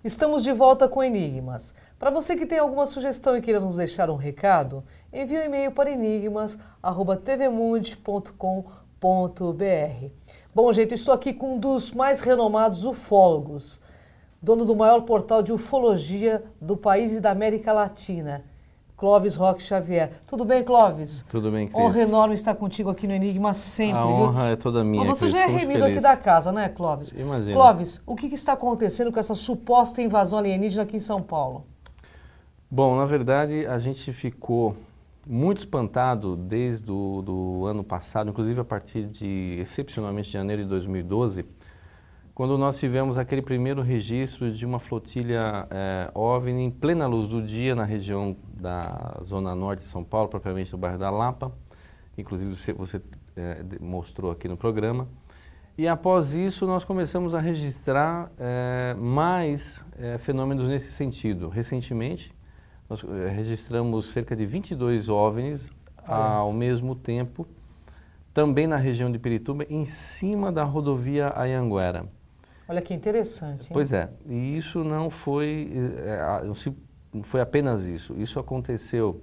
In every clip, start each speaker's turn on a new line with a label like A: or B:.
A: Estamos de volta com Enigmas. Para você que tem alguma sugestão e queira nos deixar um recado, envie um e-mail para enigmas@tvmundi.com.br. Bom, gente, estou aqui com um dos mais renomados ufólogos, dono do maior portal de ufologia do país e da América Latina, Clóvis Roque Xavier. Tudo bem, Clóvis?
B: Tudo bem, Cris.
A: Honra enorme estar contigo aqui no Enigma sempre,
B: A honra é toda minha,
A: Mas você
B: Cris.
A: já é
B: Fico
A: remido
B: feliz.
A: aqui da casa, né, Clóvis?
B: Imagina.
A: Clóvis, o que está acontecendo com essa suposta invasão alienígena aqui em São Paulo?
B: Bom, na verdade, a gente ficou muito espantado desde do ano passado, inclusive a partir de, excepcionalmente, janeiro de 2012, quando nós tivemos aquele primeiro registro de uma flotilha OVNI em plena luz do dia na região da Zona Norte de São Paulo, propriamente no bairro da Lapa. Inclusive você mostrou aqui no programa. E após isso nós começamos a registrar mais fenômenos nesse sentido. Recentemente nós registramos cerca de 22 OVNIs ao mesmo tempo, também na região de Pirituba, em cima da rodovia Anhanguera.
A: Olha que interessante, hein?
B: Pois é, e isso não foi apenas isso. Isso aconteceu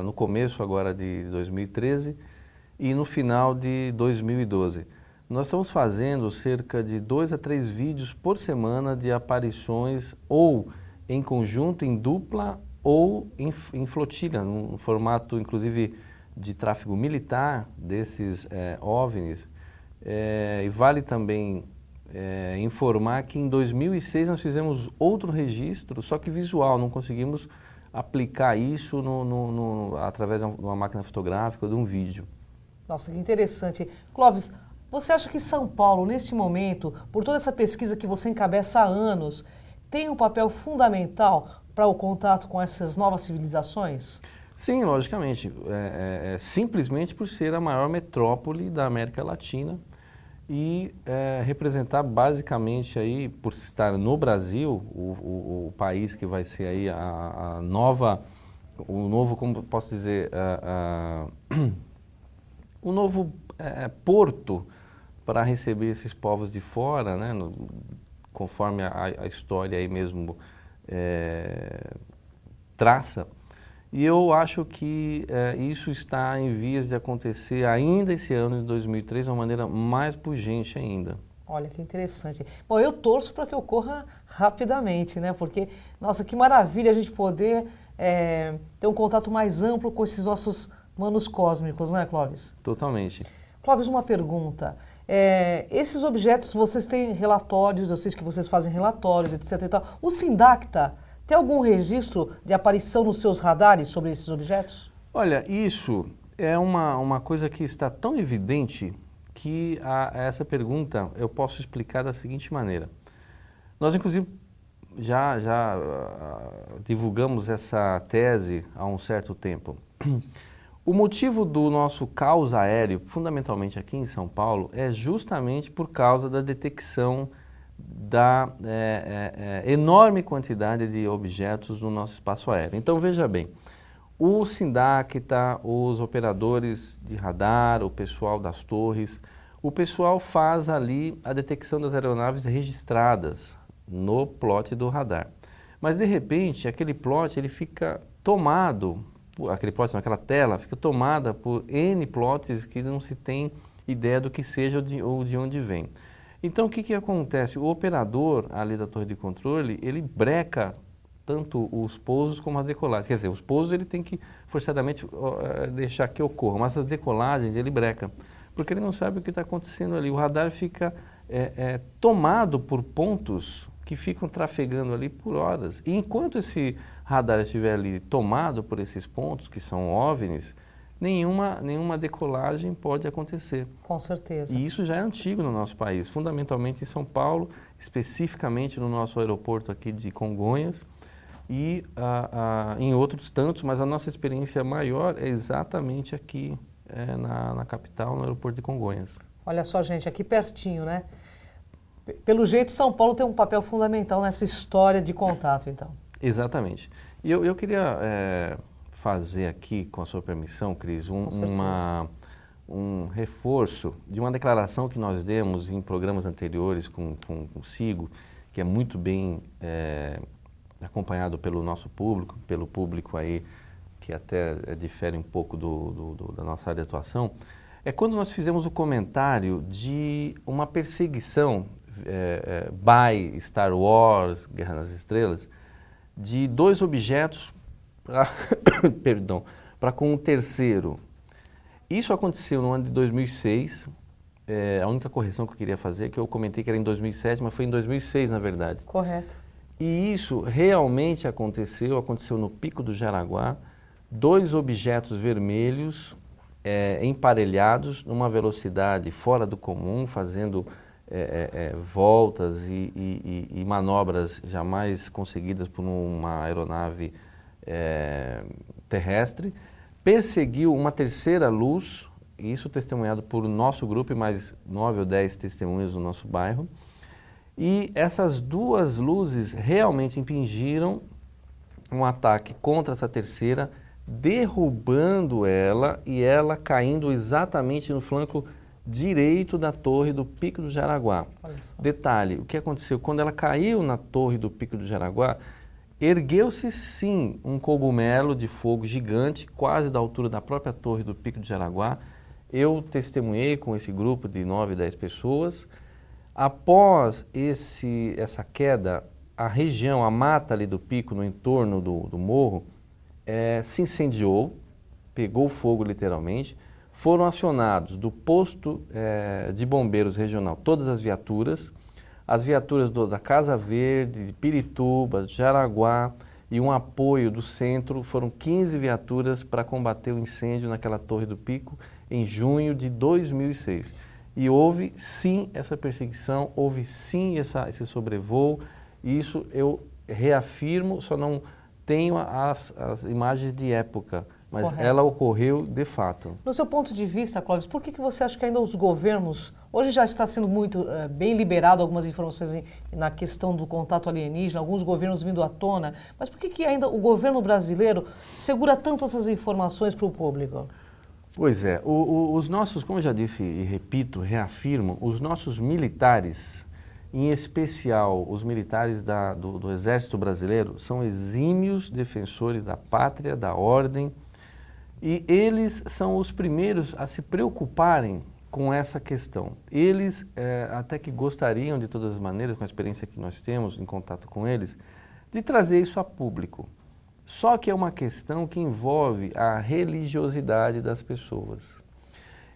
B: no começo agora de 2013 e no final de 2012. Nós estamos fazendo cerca de 2 a 3 vídeos por semana de aparições ou em conjunto, em dupla ou em flotilha, no formato inclusive de tráfego militar desses OVNIs. E vale também informar que em 2006 nós fizemos outro registro, só que visual, não conseguimos aplicar isso através de uma máquina fotográfica ou de um vídeo.
A: Nossa, que interessante. Clóvis, você acha que São Paulo, neste momento, por toda essa pesquisa que você encabeça há anos, tem um papel fundamental para o contato com essas novas civilizações?
B: Sim, logicamente. Simplesmente por ser a maior metrópole da América Latina e representar basicamente aí, por estar no Brasil, o país que vai ser aí o novo, como posso dizer, o novo porto para receber esses povos de fora, né, conforme a história aí mesmo traça. E eu acho que isso está em vias de acontecer ainda esse ano de 2003 de uma maneira mais pungente ainda.
A: Olha que interessante. Bom, eu torço para que ocorra rapidamente, né? Porque, nossa, que maravilha a gente poder ter um contato mais amplo com esses nossos manos cósmicos, né, Clóvis?
B: Totalmente.
A: Clóvis, uma pergunta. Esses objetos, vocês têm relatórios, eu sei que vocês fazem relatórios, etc. e tal. O Sindacta tem algum registro de aparição nos seus radares sobre esses objetos?
B: Olha, isso é uma coisa que está tão evidente que essa pergunta eu posso explicar da seguinte maneira. Nós, inclusive, já divulgamos essa tese há um certo tempo. O motivo do nosso caos aéreo, fundamentalmente aqui em São Paulo, é justamente por causa da detecção da enorme quantidade de objetos no nosso espaço aéreo. Então, veja bem, o Sindacta, os operadores de radar, o pessoal das torres, o pessoal faz ali a detecção das aeronaves registradas no plot do radar. Mas, de repente, aquele plot ele fica tomado, aquela tela fica tomada por N plots que não se tem ideia do que seja ou de onde vem. Então, o que acontece? O operador ali da torre de controle, ele breca tanto os pousos como as decolagens. Quer dizer, os pousos ele tem que forçadamente deixar que ocorram, mas as decolagens ele breca, porque ele não sabe o que está acontecendo ali. O radar fica tomado por pontos que ficam trafegando ali por horas. E enquanto esse radar estiver ali tomado por esses pontos, que são OVNIs, nenhuma decolagem pode acontecer.
A: Com certeza.
B: E isso já é antigo no nosso país, fundamentalmente em São Paulo, especificamente no nosso aeroporto aqui de Congonhas e em outros tantos, mas a nossa experiência maior é exatamente aqui na capital, no aeroporto de Congonhas.
A: Olha só, gente, aqui pertinho, né? Pelo jeito, São Paulo tem um papel fundamental nessa história de contato, então.
B: Exatamente. E eu queria fazer aqui, com a sua permissão, Cris, um reforço de uma declaração que nós demos em programas anteriores consigo, que é muito bem acompanhado pelo nosso público, pelo público aí que até difere um pouco da nossa área de atuação, é quando nós fizemos o comentário de uma perseguição by Star Wars, Guerra nas Estrelas, de 2 objetos para com um terceiro. Isso aconteceu no ano de 2006, a única correção que eu queria fazer, que eu comentei que era em 2007, mas foi em 2006 na verdade.
A: Correto.
B: E isso realmente aconteceu no Pico do Jaraguá, 2 objetos vermelhos emparelhados numa velocidade fora do comum, fazendo voltas e manobras jamais conseguidas por uma aeronave terrestre, perseguiu uma terceira luz, isso testemunhado por nosso grupo e mais 9 ou 10 testemunhas no nosso bairro, e essas 2 luzes realmente impingiram um ataque contra essa terceira, derrubando ela e ela caindo exatamente no flanco direito da torre do Pico do Jaraguá. Detalhe, o que aconteceu? Quando ela caiu na torre do Pico do Jaraguá, ergueu-se sim um cogumelo de fogo gigante, quase da altura da própria torre do Pico do Jaraguá. Eu testemunhei com esse grupo de 9, 10 pessoas. Após essa queda, a região, a mata ali do pico, no entorno do morro, se incendiou, pegou fogo literalmente. Foram acionados do posto de bombeiros regional todas as viaturas da Casa Verde, de Pirituba, de Jaraguá e um apoio do centro. Foram 15 viaturas para combater o incêndio naquela torre do pico em junho de 2006. E houve sim essa perseguição, houve sim esse sobrevoo, e isso eu reafirmo, só não tenho as imagens de época, mas
A: correto,
B: ela ocorreu de fato.
A: No seu ponto de vista, Clóvis, por que você acha que ainda os governos, hoje já está sendo muito bem liberado algumas informações na questão do contato alienígena, alguns governos vindo à tona, mas por que ainda o governo brasileiro segura tanto essas informações para o público?
B: Pois é, os nossos, como eu já disse e repito, reafirmo, os nossos militares, em especial os militares do Exército Brasileiro, são exímios defensores da pátria, da ordem, e eles são os primeiros a se preocuparem com essa questão. Eles até que gostariam, de todas as maneiras, com a experiência que nós temos em contato com eles, de trazer isso a público. Só que é uma questão que envolve a religiosidade das pessoas.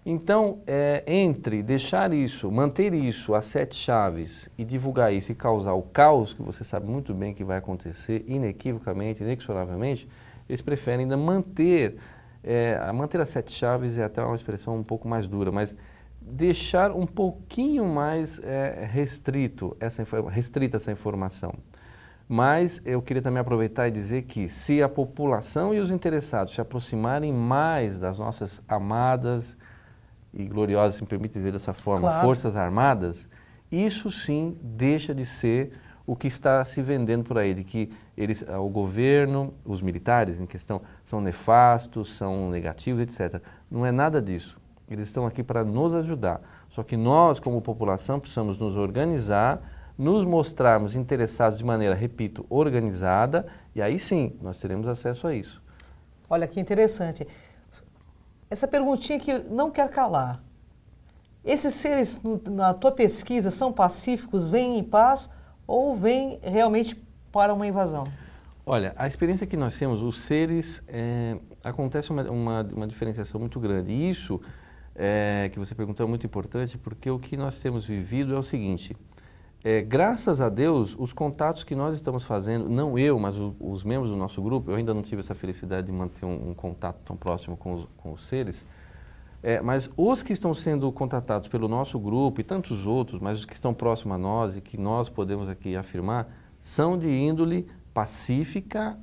B: Então, entre deixar isso, manter isso às 7 chaves e divulgar isso e causar o caos, que você sabe muito bem que vai acontecer inequivocamente, inexoravelmente, eles preferem ainda manter as 7 chaves é até uma expressão um pouco mais dura, mas deixar um pouquinho mais restrita essa informação. Mas eu queria também aproveitar e dizer que se a população e os interessados se aproximarem mais das nossas amadas e gloriosas, se me permite dizer dessa forma,
A: claro,
B: Forças Armadas, isso sim deixa de ser o que está se vendendo por aí, de que o governo, os militares em questão, são nefastos, são negativos, etc. Não é nada disso. Eles estão aqui para nos ajudar. Só que nós, como população, precisamos nos organizar, nos mostrarmos interessados de maneira, repito, organizada, e aí sim, nós teremos acesso a isso.
A: Olha que interessante. Essa perguntinha que não quer calar. Esses seres, na tua pesquisa, são pacíficos, vêm em paz ou vêm realmente para uma invasão?
B: Olha, a experiência que nós temos, os seres, acontece uma diferenciação muito grande. E isso que você perguntou é muito importante, porque o que nós temos vivido é o seguinte: graças a Deus, os contatos que nós estamos fazendo, não eu, mas os membros do nosso grupo, eu ainda não tive essa felicidade de manter um contato tão próximo com os seres, mas os que estão sendo contatados pelo nosso grupo e tantos outros, mas os que estão próximos a nós e que nós podemos aqui afirmar, são de índole pacífica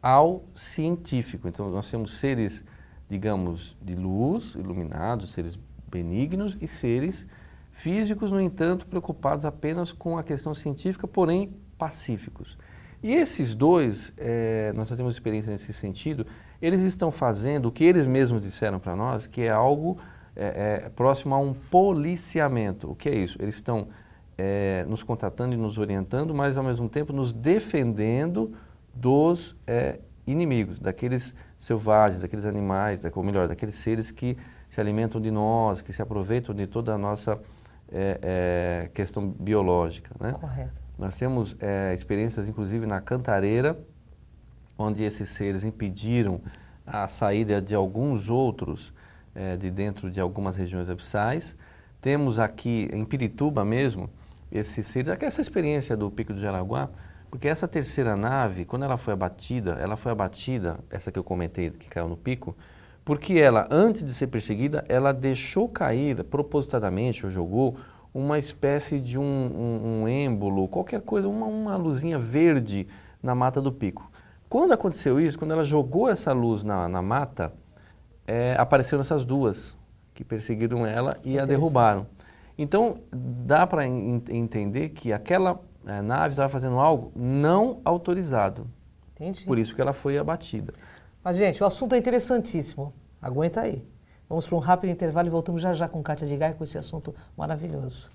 B: ao científico. Então, nós temos seres, digamos, de luz, iluminados, seres benignos e seres físicos, no entanto, preocupados apenas com a questão científica, porém pacíficos. E esses dois, nós já temos experiência nesse sentido, eles estão fazendo o que eles mesmos disseram para nós, que é algo próximo a um policiamento. O que é isso? Eles estão nos contatando e nos orientando, mas ao mesmo tempo nos defendendo dos inimigos, daqueles selvagens, daqueles animais, ou melhor, daqueles seres que se alimentam de nós, que se aproveitam de toda a nossa questão biológica, né?
A: Correto.
B: Nós temos experiências, inclusive, na Cantareira, onde esses seres impediram a saída de alguns outros de dentro de algumas regiões abissais. Temos aqui em Pirituba mesmo, esses seres, aqui essa experiência do Pico do Jaraguá, porque essa terceira nave, quando ela foi abatida, essa que eu comentei, que caiu no pico, porque ela, antes de ser perseguida, ela deixou cair, propositadamente, ou jogou, uma espécie de um êmbolo, qualquer coisa, uma luzinha verde na mata do pico. Quando aconteceu isso, quando ela jogou essa luz na mata, apareceram essas duas, que perseguiram ela e a derrubaram. Então, dá para entender que aquela nave estava fazendo algo não autorizado.
A: Entendi.
B: Por isso que ela foi abatida.
A: Mas, gente, o assunto é interessantíssimo. Aguenta aí. Vamos para um rápido intervalo e voltamos já já com Kátia de Gaia com esse assunto maravilhoso.